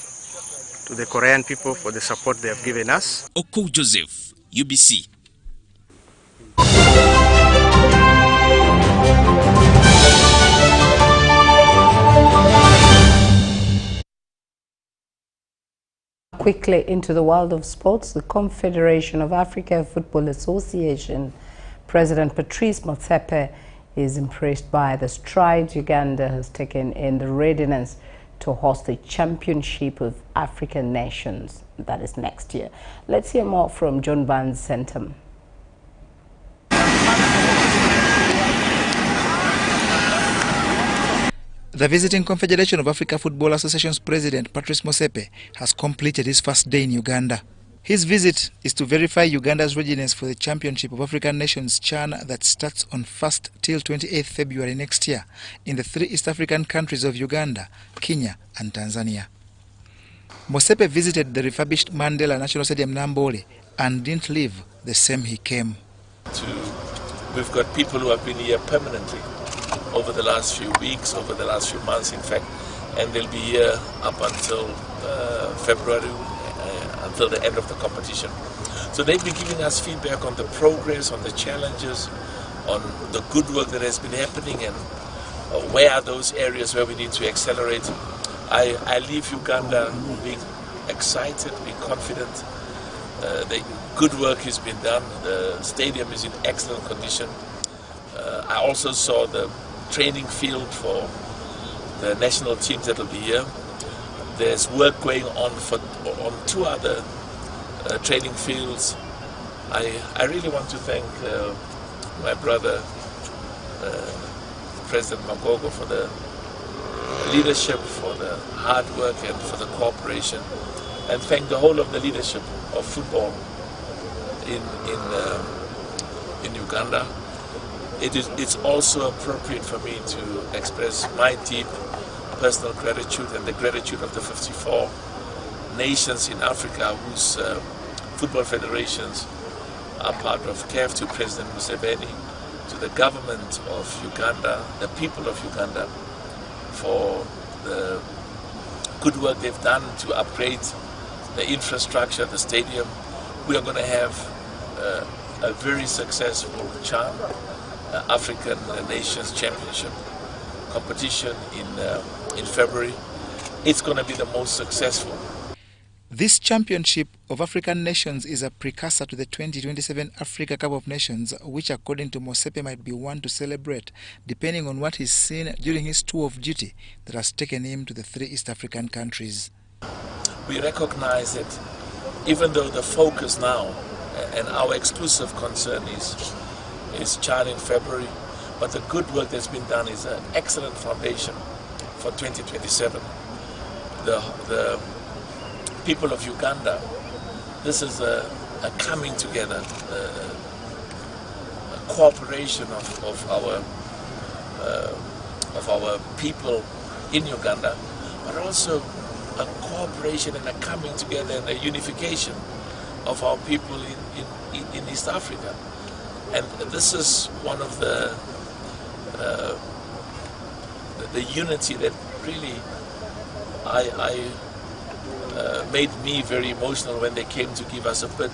to the Korean people for the support they have given us. Oko Joseph, UBC. Quickly into the world of sports, the Confederation of Africa Football Association President Patrice Motsepe is impressed by the strides Uganda has taken in the readiness to host the Championship of African Nations. That is next year. Let's hear more from John Barnes Centum. The visiting Confederation of Africa Football Association's president, Patrice Motsepe, has completed his first day in Uganda. His visit is to verify Uganda's readiness for the Championship of African Nations CHAN that starts on 1st till 28th February next year in the 3 East African countries of Uganda, Kenya and Tanzania. Motsepe visited the refurbished Mandela National Stadium Nambole and didn't leave the same he came. We've got people who have been here permanently over the last few weeks, over the last few months in fact, and they'll be here up until February, until the end of the competition. So they've been giving us feedback on the progress, on the challenges, on the good work that has been happening, and where are those areas where we need to accelerate. I leave Uganda being excited, being confident. The good work has been done. The stadium is in excellent condition. I also saw the training field for the national teams that will be here. There's work going on on 2 other training fields. I really want to thank my brother, President Magogo, for the leadership, for the hard work and for the cooperation, and thank the whole of the leadership of football in Uganda. It's also appropriate for me to express my deep personal gratitude and the gratitude of the 54 nations in Africa whose football federations are part of CAF, to President Museveni, to the government of Uganda, the people of Uganda, for the good work they've done to upgrade the infrastructure, the stadium. We are going to have a very successful CHAN, African Nations Championship competition in February. It's going to be the most successful. This Championship of African Nations is a precursor to the 2027 Africa Cup of Nations, which according to Motsepe might be one to celebrate, depending on what he's seen during his tour of duty that has taken him to the 3 East African countries. We recognize that even though the focus now and our exclusive concern is CHAN in February, but the good work that's been done is an excellent foundation for 2027. The people of Uganda, this is a coming together, a cooperation of our people in Uganda, but also a cooperation and a coming together and a unification of our people in East Africa. And this is one of the unity that really made me very emotional when they came to give us a bid,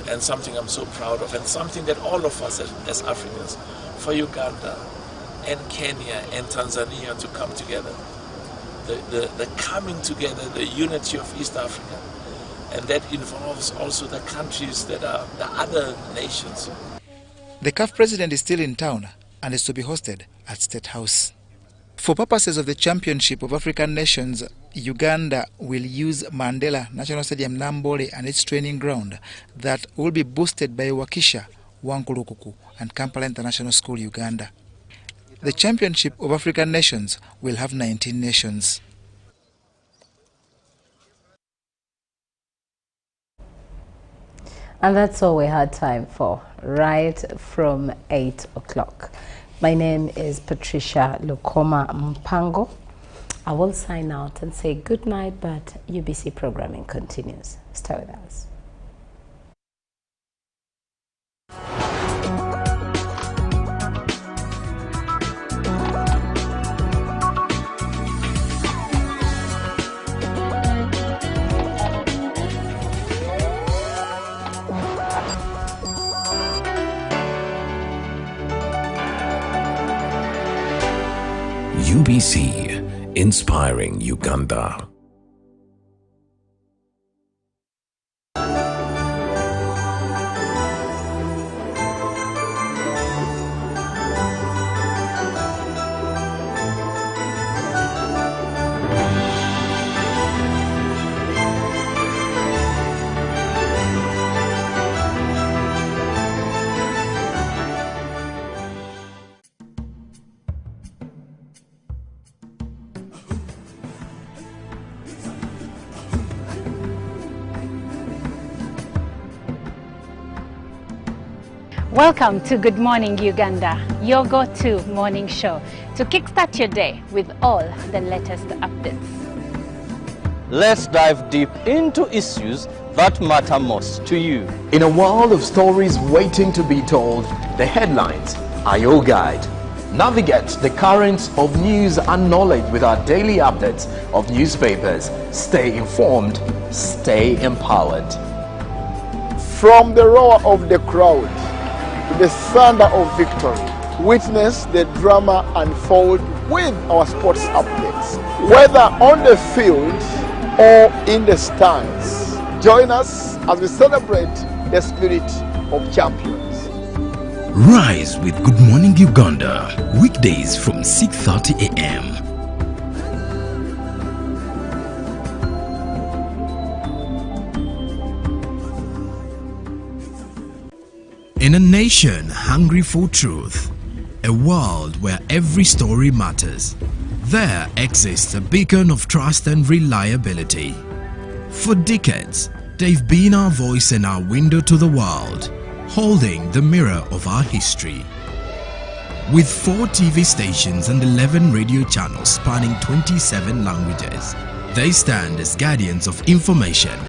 and something I'm so proud of, and something that all of us as Africans, for Uganda and Kenya and Tanzania to come together, the coming together, the unity of East Africa, and that involves also the countries that are the other nations. The CAF president is still in town and is to be hosted at State House. For purposes of the Championship of African Nations, Uganda will use Mandela National Stadium Nambole and its training ground that will be boosted by Wakisha, Wankulukuku and Kampala International School, Uganda. The Championship of African Nations will have 19 nations. And that's all we had time for, right from 8 o'clock. My name is Patricia Lukoma Mpango. I will sign out and say good night, but UBC programming continues. Stay with us. UBC, inspiring Uganda. Welcome to Good Morning Uganda, your go-to morning show to kickstart your day with all the latest updates. Let's dive deep into issues that matter most to you. In a world of stories waiting to be told, the headlines are your guide. Navigate the currents of news and knowledge with our daily updates of newspapers. Stay informed, stay empowered. From the roar of the crowd to the thunder of victory, witness the drama unfold with our sports updates. Whether on the field or in the stands, join us as we celebrate the spirit of champions. Rise with Good Morning Uganda, weekdays from 6:30 a.m. In a nation hungry for truth, a world where every story matters, there exists a beacon of trust and reliability. For decades, they've been our voice and our window to the world, holding the mirror of our history. With 4 TV stations and 11 radio channels spanning 27 languages, they stand as guardians of information,